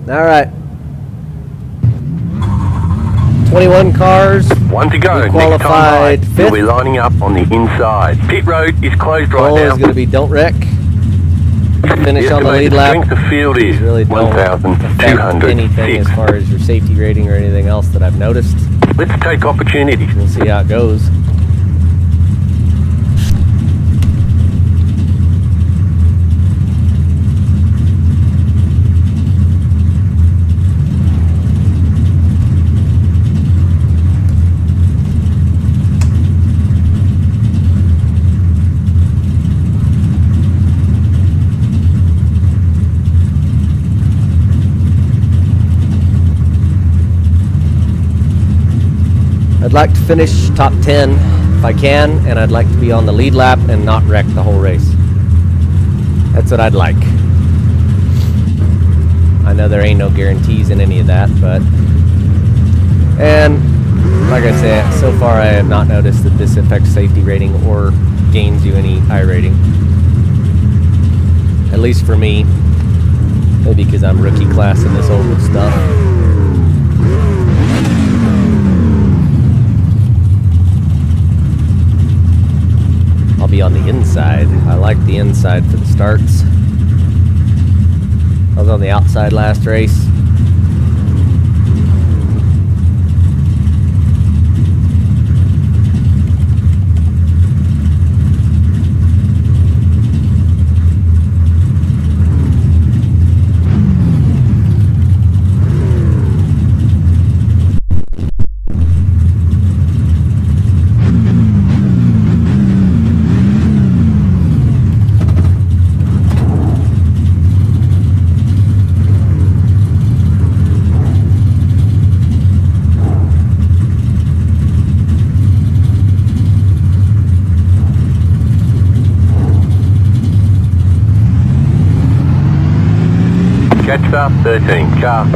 All right. 21 cars. One to go. We qualified Next time fifth. you'll be lining up on the inside. Pit road is closed right Goal now. is going to be don't wreck. Finish on the lead lap. Strength of field is Really don't affect 1,206. anything as far as your safety rating or anything else that I've noticed. Let's take opportunities. We'll see how it goes. I'd like to finish top 10 if I can, and I'd like to be on the lead lap and not wreck the whole race. That's what I'd like. I know there ain't no guarantees in any of that, but... And, like I said, so far I have not noticed that this affects safety rating or gains you any I rating. At least for me. Maybe because I'm rookie class in this old stuff. I'll be on the inside. I like the inside for the starts. I was on the outside last race. Catch start 13. Car.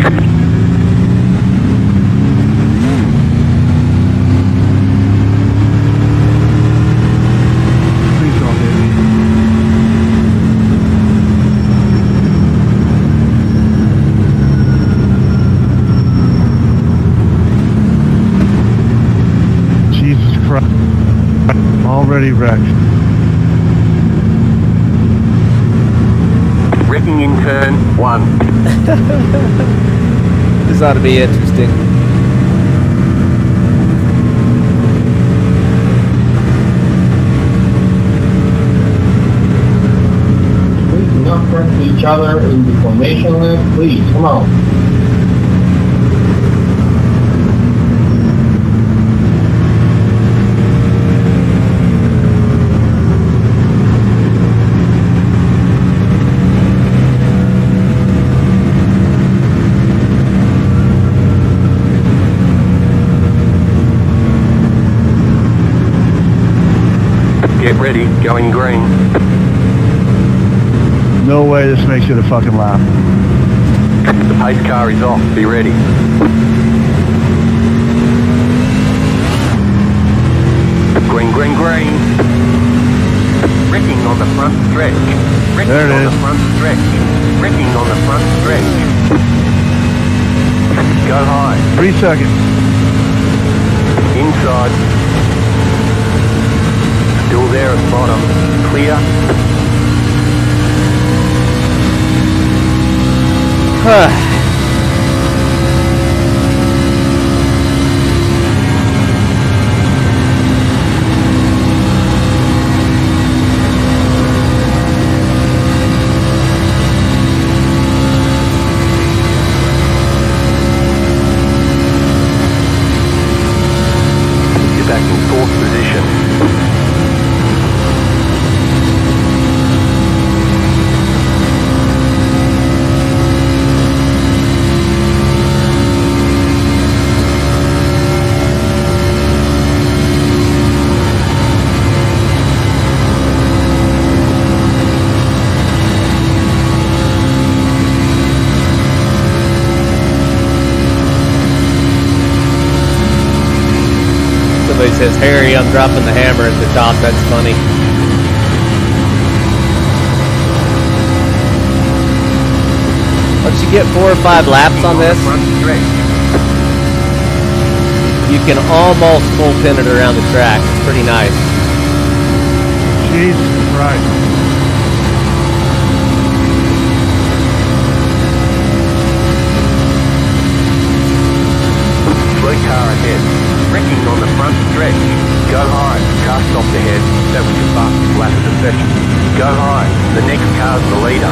Jesus Christ. Already wrecked. Wrecking in turn 1. This ought to be interesting. Please do not correct each other in the formation lane. Please, come on. Get ready. Going green. No way this makes it a fucking lap. The pace car is off. Be ready. Green, green, green. Wrecking on the front stretch. Wrecking There it on is. the front stretch. Wrecking on the front stretch. Go high. 3 seconds. Inside. Still there at the bottom. Clear. You're back in 4th position. Somebody says, Harry, I'm dropping the hammer at the top. That's funny. Why don't you you get 4 or 5 laps on this, Front stretch. you can almost full pin it around the track. It's pretty nice. Jesus Christ. Slow car ahead. Braking on the front stretch. Go high. Car stopped ahead. That was your fastest lap of the session. Go high. The next car's the leader.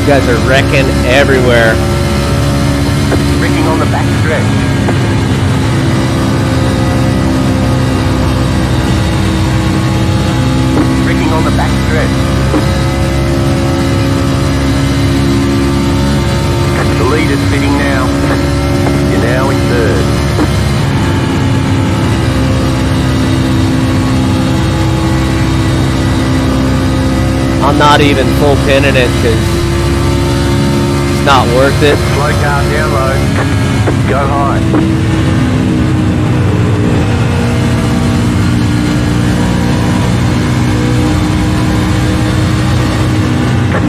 You guys are wrecking everywhere. Braking on the back stretch. Braking on the back stretch. The leader's sitting now. You're now in third. I'm not even full pinning it because it's not worth it. Slow car down low. Go high.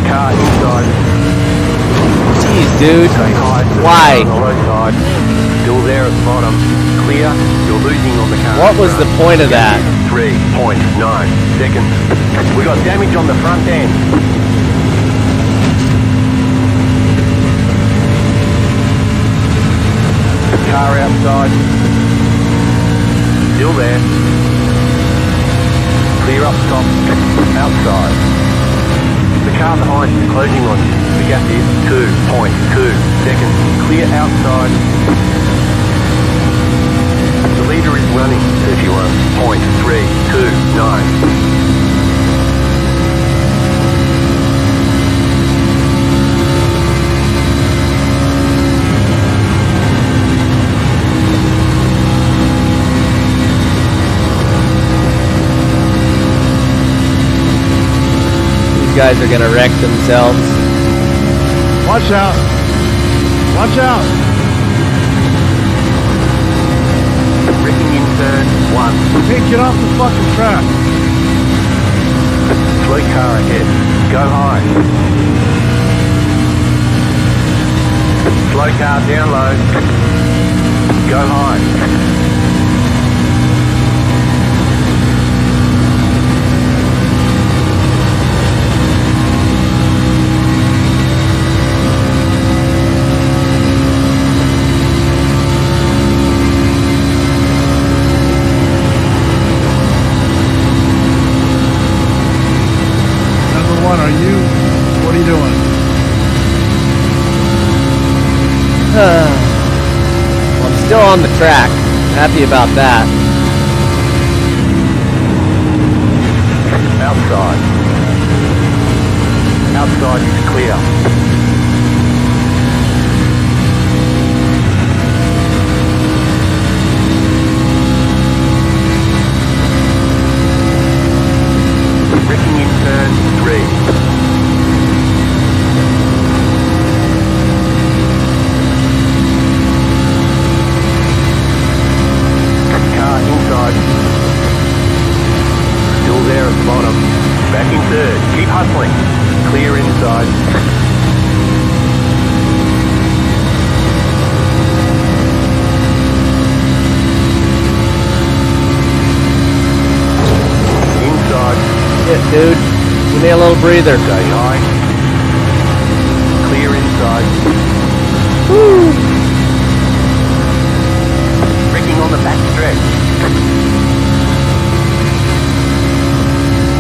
Car inside. Jeez, dude. Stay high. Why? On the low side. Still there at the bottom. Clear. You're losing on the car. What was the point of that? 3.9 seconds. We got damage on the front end. Car outside. Still there. Clear up top. Outside. The car behind is closing on you. The gap is 2.2 seconds. Clear outside. The leader is running 31.329. These guys are gonna wreck themselves. Watch out. Watch out. Braking in turn 1. Hey, get off the fucking track. Slow car ahead. Go high. Slow car down low. Go high. What are you doing? Well, I'm still on the track. Happy about that. Outside. Outside is clear. Braking in turn 3. Car inside. Still there at the bottom. Back in third. Keep hustling. Clear inside. Inside. Shit, dude. Give me a little breather. Stay high. Clear inside. Woo! Braking on the back stretch.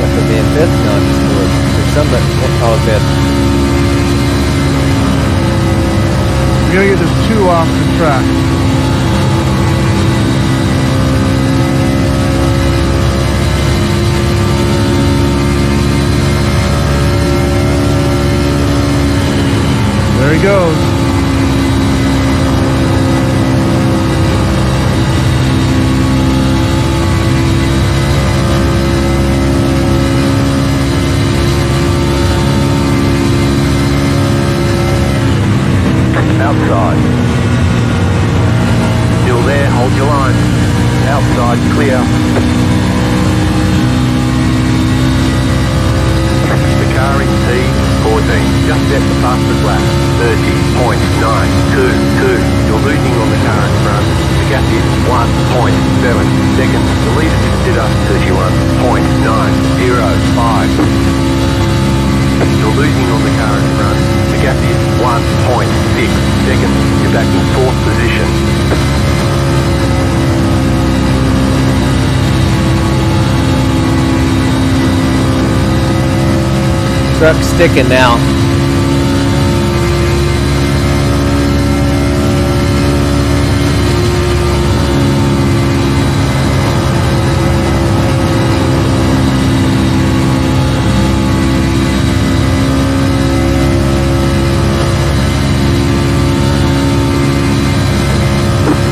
That could be in fifth? No, just fourth. There's somebody. Oh, fifth. We gotta get this 2 off the track. There he goes. Outside. outside, clear. The car in T14, just set the fastest lap, 30.922. You're losing on the car in front. The gap is 1.7 seconds. The leader consider 31.905. You're losing on the car in front. The gap is 1.6 seconds. You're back in 4th position. Truck's sticking now.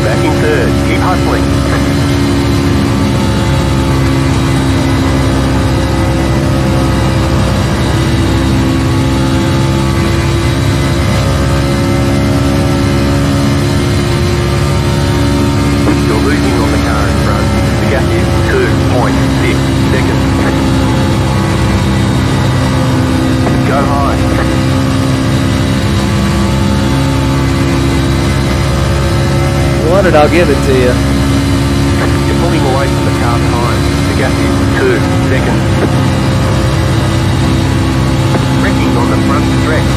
Back in 3rd. Keep hustling. You're losing on the car in front. The gap is 2.6 seconds. Go high. Want it, I'll give it to you. You're pulling away from the car behind. The gap is 2 seconds. Wrecking on the front stretch.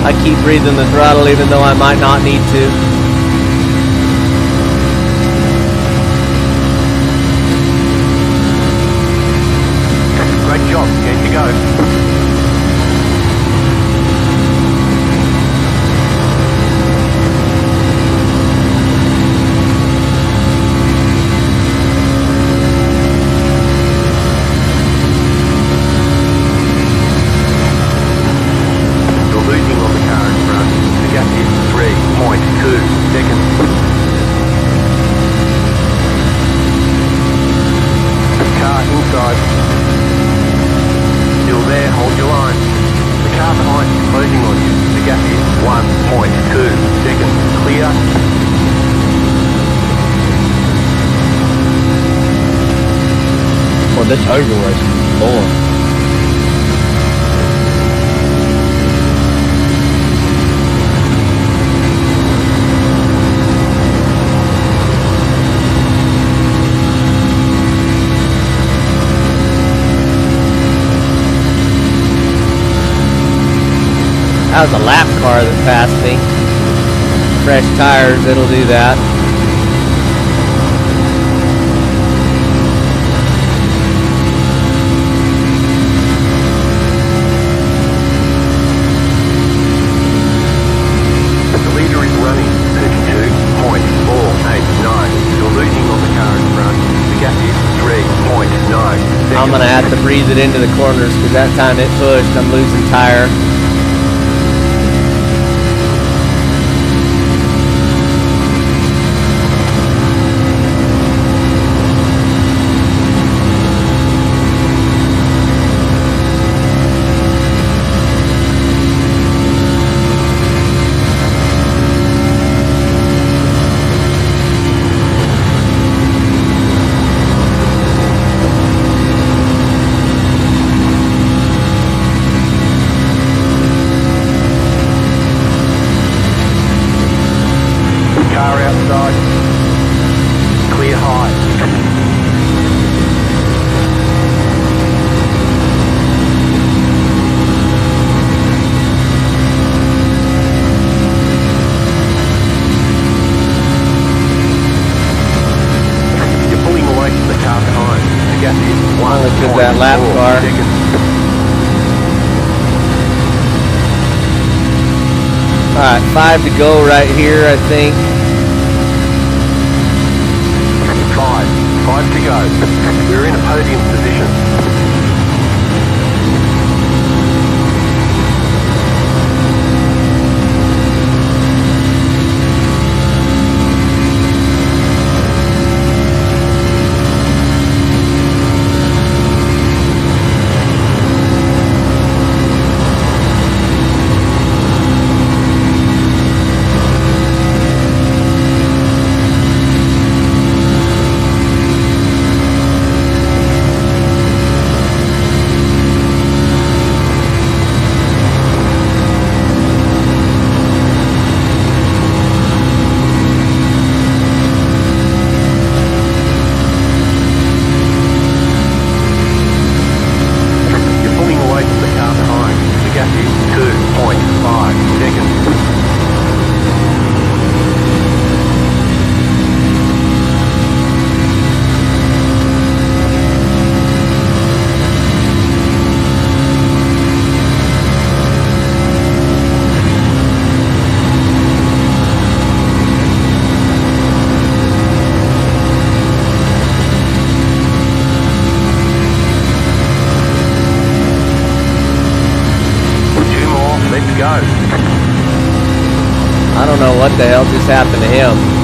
I keep breathing the throttle even though I might not need to. Great job. Can you go? You're losing on the car in front. The gap is 3.2 seconds. Car inside. Still there, hold your line. The car behind is closing on you. The gap is 1.2 seconds. Clear. Well, this overweight is full. That was a lap car that passed me. Fresh tires, it'll do that. The leader is running 32.489. You're losing on the car in front. The gap is 3.9 seconds. I'm gonna have to breathe it into the corners because that time it pushed. I'm losing tire. Car outside. Clear high. You're pulling away from the car behind. The gap is Only 'cause that lap 1.4 car. seconds. Alright, 5 to go right here, I think. 5 to go. We're in a podium position. don't know what the hell just happened to him.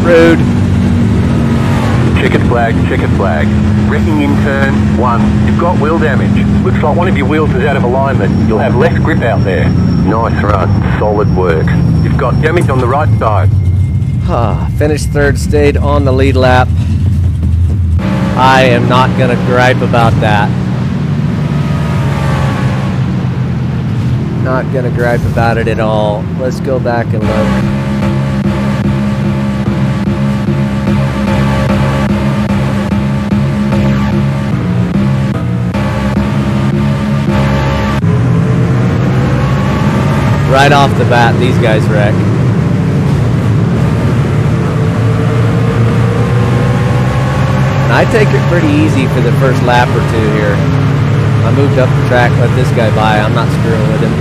Rude. Checkered flag. Wrecking in turn 1. You've got wheel damage. Looks like one of your wheels is out of alignment. You'll have less grip out there. Nice run. Solid work. You've got damage on the right side. Finished third, stayed on the lead lap. I am not gonna gripe about that. Not gonna gripe about it at all. Let's go back and look. Right off the bat, these guys wreck. And I take it pretty easy for the first lap or two here. I moved up the track, let this guy by. I'm not screwing with him.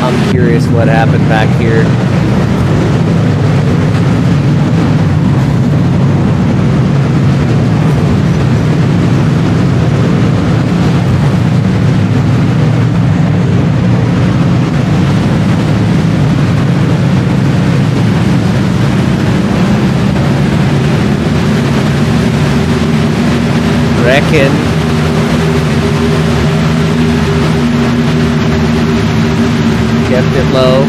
I'm curious what happened back here. Reckon. Kept it low.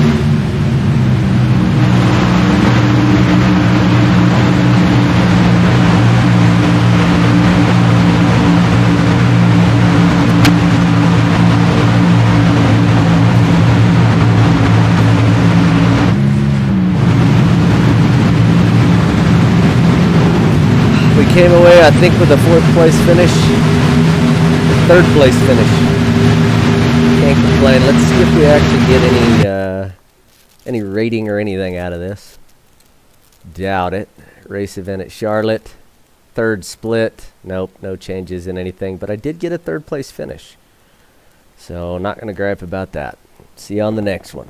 We came away, I think, with a 4th place finish. 3rd place finish. Can't complain. Let's see if we actually get any rating or anything out of this. Doubt it. Race event at Charlotte. 3rd split. Nope, no changes in anything. But I did get a 3rd place finish. So not going to gripe about that. See you on the next one.